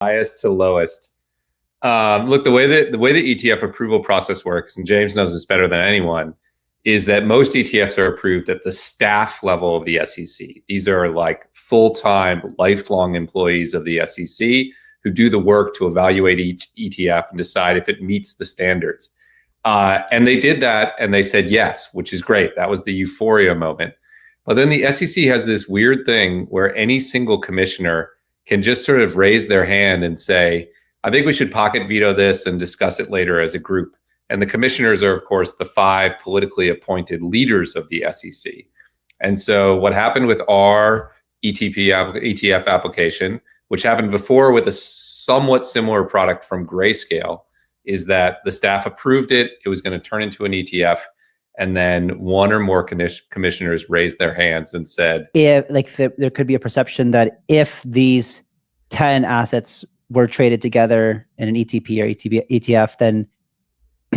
highest to lowest. Look, the way the ETF approval process works, and James knows this better than anyone, is that most ETFs are approved at the staff level of the SEC. These are like full-time, lifelong employees of the SEC who do the work to evaluate each ETF and decide if it meets the standards. And they did that, and they said yes, which is great. That was the euphoria moment. But then the SEC has this weird thing where any single commissioner can just sort of raise their hand and say, I think we should pocket veto this and discuss it later as a group. And the commissioners are, of course, the 5 politically appointed leaders of the SEC. And so what happened with our ETF application, which happened before with a somewhat similar product from Grayscale, is that the staff approved it. It was going to turn into an ETF. And then one or more commissioners raised their hands and said, if there could be a perception that if these 10 assets were traded together in an ETP or ETF, then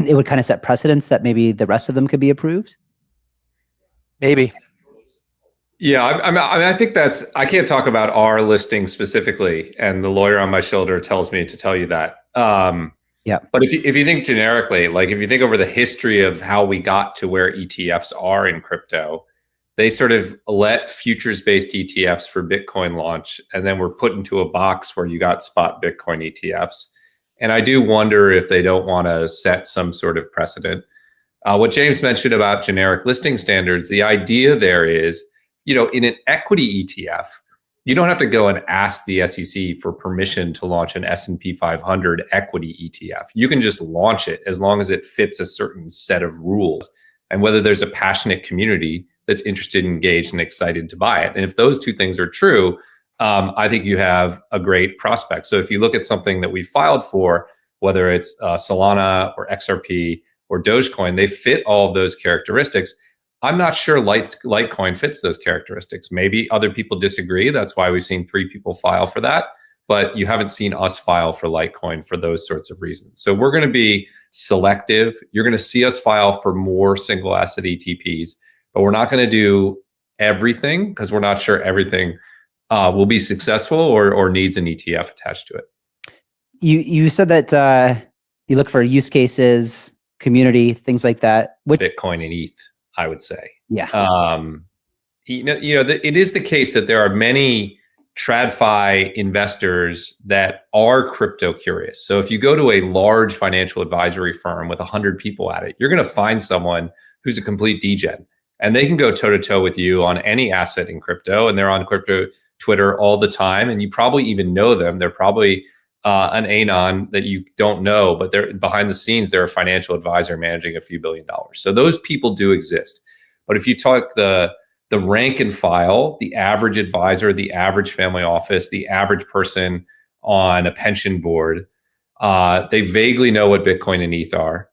it would kind of set precedents that maybe the rest of them could be approved? Maybe. Yeah, I think I can't talk about our listing specifically, and the lawyer on my shoulder tells me to tell you that. Yeah. But if you think generically, like if you think over the history of how we got to where ETFs are in crypto, they sort of let futures-based ETFs for Bitcoin launch, and then were put into a box where you got spot Bitcoin ETFs. And I do wonder if they don't want to set some sort of precedent. What James mentioned about generic listing standards, the idea there is, in an equity ETF, you don't have to go and ask the SEC for permission to launch an S&P 500 equity ETF. You can just launch it as long as it fits a certain set of rules, and whether there's a passionate community that's interested, engaged, and excited to buy it. And if those two things are true, I think you have a great prospect. So if you look at something that we filed for, whether it's Solana or XRP or Dogecoin, they fit all of those characteristics. I'm not sure Litecoin fits those characteristics. Maybe other people disagree. That's why we've seen 3 people file for that. But you haven't seen us file for Litecoin for those sorts of reasons. So we're going to be selective. You're going to see us file for more single asset ETPs, but we're not going to do everything because we're not sure everything will be successful or needs an ETF attached to it. You said that you look for use cases, community, things like that. Bitcoin and ETH, I would say. Yeah. It is the case that there are many TradFi investors that are crypto curious. So if you go to a large financial advisory firm with 100 people at it, you're going to find someone who's a complete degen, and they can go toe to toe with you on any asset in crypto, and they're on crypto Twitter all the time, and you probably even know them. They're probably an anon that you don't know, but they're behind the scenes, they're a financial advisor managing a few $1 billion. So those people do exist. But if you talk the rank and file, the average advisor, the average family office, the average person on a pension board, they vaguely know what Bitcoin and ETH are.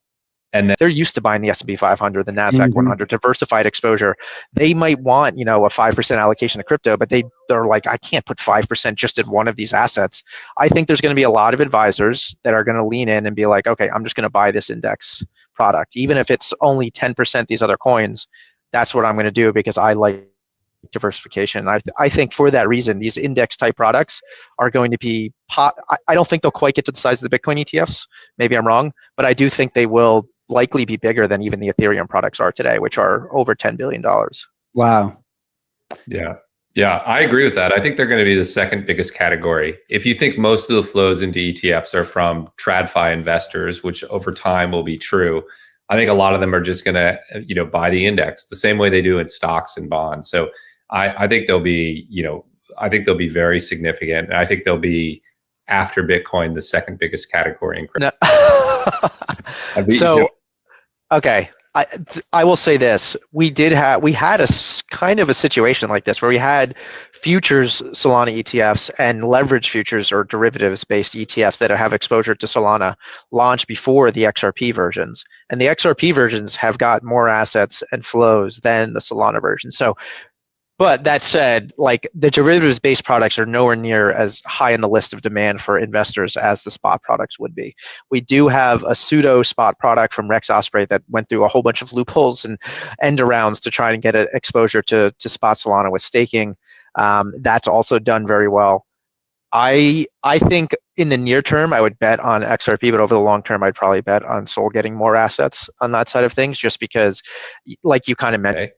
And then they're used to buying the S&P 500, the NASDAQ 100, diversified exposure. They might want, a 5% allocation to crypto, but they're like, I can't put 5% just in one of these assets. I think there's going to be a lot of advisors that are going to lean in and be like, okay, I'm just going to buy this index product. Even if it's only 10% these other coins, that's what I'm going to do because I like diversification. I think for that reason, these index type products are going to be, I don't think they'll quite get to the size of the Bitcoin ETFs. Maybe I'm wrong, but I do think they will likely be bigger than even the Ethereum products are today, which are over $10 billion. Wow. Yeah, I agree with that. I think they're going to be the second biggest category. If you think most of the flows into ETFs are from TradFi investors, which over time will be true, I think a lot of them are just going to, buy the index the same way they do in stocks and bonds. So I think they'll be, they'll be very significant. And I think they'll be, after Bitcoin, the second biggest category in crypto. So, okay, I will say this: we had a kind of a situation like this where we had futures Solana ETFs and leverage futures or derivatives based ETFs that have exposure to Solana launch before the XRP versions, and the XRP versions have got more assets and flows than the Solana version. So, but that said, like the derivatives based products are nowhere near as high in the list of demand for investors as the spot products would be. We do have a pseudo spot product from Rex Osprey that went through a whole bunch of loopholes and end arounds to try and get exposure to spot Solana with staking. That's also done very well. I think in the near term, I would bet on XRP, but over the long term, I'd probably bet on Sol getting more assets on that side of things, just because, like you kind of mentioned.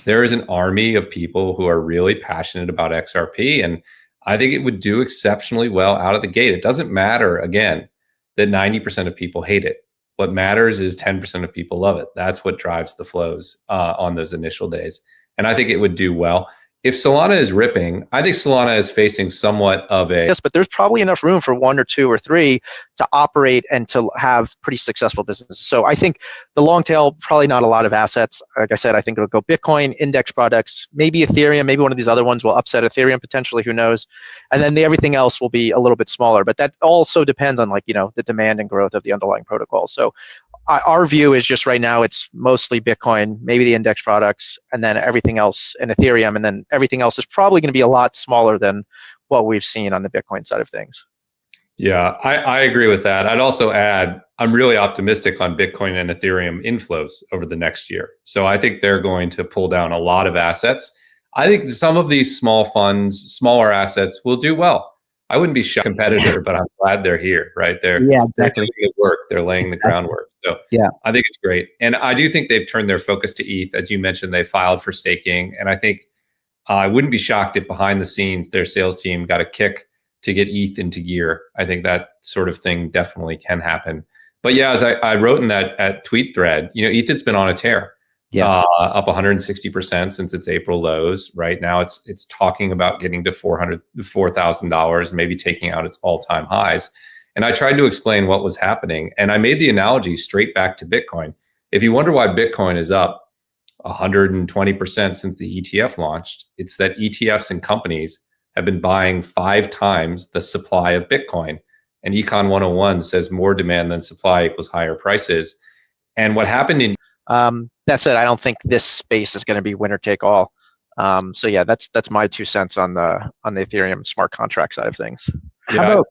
There is an army of people who are really passionate about XRP, and I think it would do exceptionally well out of the gate. It doesn't matter, again, that 90% of people hate it. What matters is 10% of people love it. That's what drives the flows on those initial days. And I think it would do well. If Solana is ripping, I think Solana is facing somewhat of a... Yes, but there's probably enough room for 1 or 2 or 3 to operate and to have pretty successful businesses. So I think the long tail, probably not a lot of assets. Like I said, I think it'll go Bitcoin, index products, maybe Ethereum, maybe one of these other ones will upset Ethereum potentially, who knows? And then everything else will be a little bit smaller. But that also depends on, like, you know, the demand and growth of the underlying protocol. So our view is just right now it's mostly Bitcoin, maybe the index products, and then everything else, and Ethereum, and then everything else is probably going to be a lot smaller than what we've seen on the Bitcoin side of things. Yeah, I agree with that. I'd also add, I'm really optimistic on Bitcoin and Ethereum inflows over the next year. So I think they're going to pull down a lot of assets. I think some of these small funds, smaller assets will do well. I wouldn't be a competitor, but I'm glad they're here, right? They're doing the work. They're laying the groundwork. So yeah, I think it's great. And I do think they've turned their focus to ETH. As you mentioned, they filed for staking. And I think I wouldn't be shocked if behind the scenes, their sales team got a kick to get ETH into gear. I think that sort of thing definitely can happen. But yeah, as I wrote in that tweet thread, you know, ETH has been on a tear. Yeah, up 160% since its April lows. Right now, it's talking about getting to $4,000, maybe taking out its all-time highs. And I tried to explain what was happening, and I made the analogy straight back to Bitcoin. If you wonder why Bitcoin is up 120% since the ETF launched, it's that ETFs and companies have been buying 5 times the supply of Bitcoin. And Econ 101 says more demand than supply equals higher prices. And what happened in that said, I don't think this space is going to be winner take all. So yeah, that's my 2 cents on the Ethereum smart contract side of things. How about?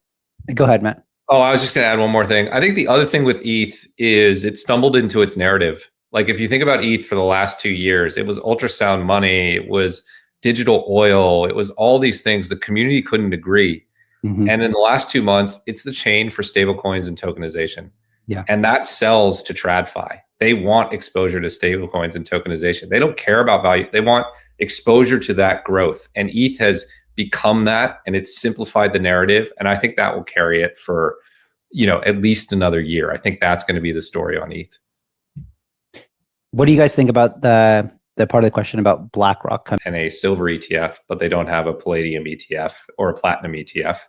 Go ahead, Matt. Oh, I was just going to add one more thing. I think the other thing with ETH is it stumbled into its narrative. Like if you think about ETH for the last 2 years, it was ultrasound money, it was digital oil, it was all these things. The community couldn't agree. And in the last 2 months, it's the chain for stablecoins and tokenization. Yeah, and that sells to TradFi. They want exposure to stablecoins and tokenization. They don't care about value. They want exposure to that growth. And ETH has become that, and it's simplified the narrative. And I think that will carry it for, you know, at least another year. I think that's going to be the story on ETH. What do you guys think about the part of the question about BlackRock and a silver ETF, but they don't have a palladium ETF or a platinum ETF,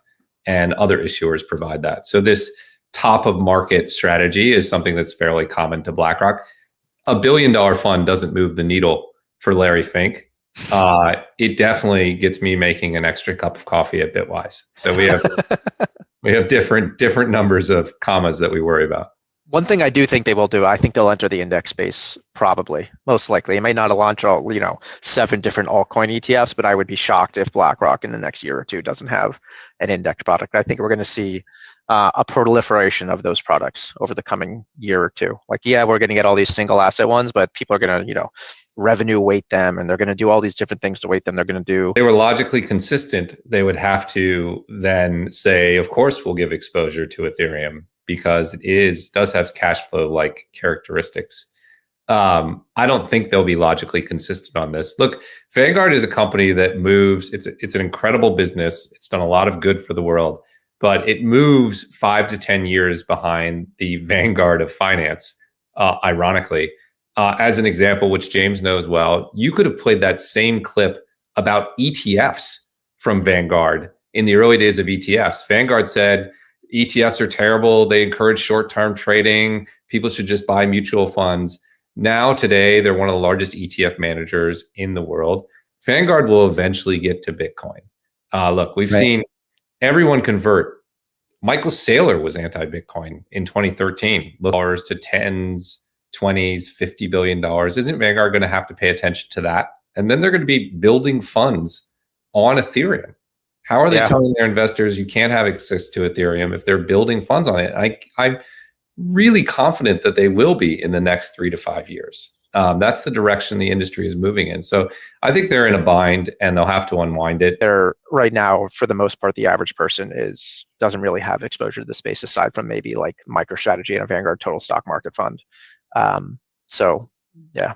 and other issuers provide that. So this top of market strategy is something that's fairly common to BlackRock. $1 billion fund doesn't move the needle for Larry Fink. It definitely gets me making an extra cup of coffee at Bitwise. So we have different numbers of commas that we worry about. One thing I do think they will do, I think they'll enter the index space, probably, most likely. It may not launch all, 7 different altcoin ETFs, but I would be shocked if BlackRock in the next year or 2 doesn't have an index product. I think we're going to see a proliferation of those products over the coming year or 2. Like, yeah, we're going to get all these single asset ones, but people are going to, revenue weight them, and they're going to do all these different things to weight them. They're going to do. They were logically consistent. They would have to then say, of course, we'll give exposure to Ethereum because it does have cash flow like characteristics. I don't think they'll be logically consistent on this. Look, Vanguard is a company that moves. It's an incredible business. It's done a lot of good for the world, but it moves 5 to 10 years behind the vanguard of finance, ironically. As an example, which James knows well, you could have played that same clip about ETFs from Vanguard in the early days of ETFs. Vanguard said ETFs are terrible. They encourage short-term trading. People should just buy mutual funds. Now, today, they're one of the largest ETF managers in the world. Vanguard will eventually get to Bitcoin. Look, we've seen everyone convert. Michael Saylor was anti-Bitcoin in 2013. Dollars to tens, 20s, $50 billion. Isn't Vanguard going to have to pay attention to that? And then they're going to be building funds on Ethereum. How are they telling their investors you can't have access to Ethereum if they're building funds on it? I'm really confident that they will be in the next 3 to 5 years. That's the direction the industry is moving in. So I think they're in a bind and they'll have to unwind it. They're right now, for the most part, the average person doesn't really have exposure to the space aside from maybe like MicroStrategy and a Vanguard Total Stock Market Fund. So yeah.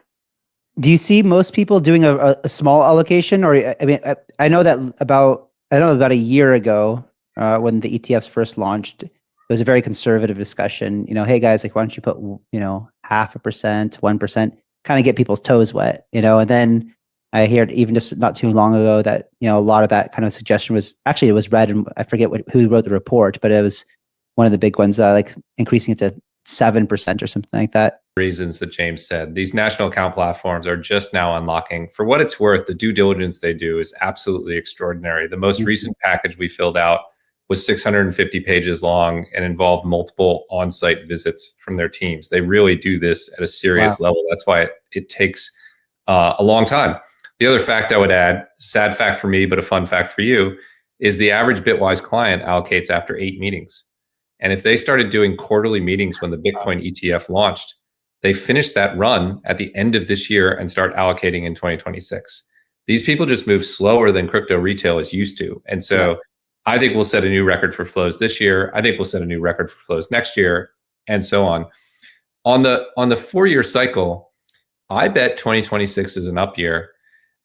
Do you see most people doing a small allocation? Or I mean, I know about a year ago when the ETFs first launched, it was a very conservative discussion. Hey guys, like why don't you put 0.5%, 1%, kind of get people's toes wet, and then I heard even just not too long ago that a lot of that kind of suggestion was actually, it was read, and I forget who wrote the report, but it was one of the big ones, like increasing it to 7% or something like that. Reasons that James said, these national account platforms are just now unlocking. For what it's worth, the due diligence they do is absolutely extraordinary. The most recent package we filled out was 650 pages long and involved multiple on-site visits from their teams. They really do this at a serious level. That's why it takes a long time. The other fact I would add, sad fact for me, but a fun fact for you, is the average Bitwise client allocates after 8 meetings. And if they started doing quarterly meetings when the Bitcoin ETF launched, they finish that run at the end of this year and start allocating in 2026. These people just move slower than crypto retail is used to. And so I think we'll set a new record for flows this year. I think we'll set a new record for flows next year, and so on. On the 4-year cycle, I bet 2026 is an up year.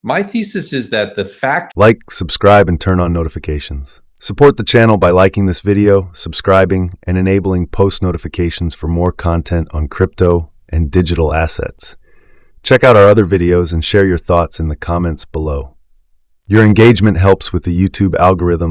My thesis is that the fact... Like, subscribe, and turn on notifications. Support the channel by liking this video, subscribing, and enabling post notifications for more content on crypto and digital assets. Check out our other videos and share your thoughts in the comments below. Your engagement helps with the YouTube algorithm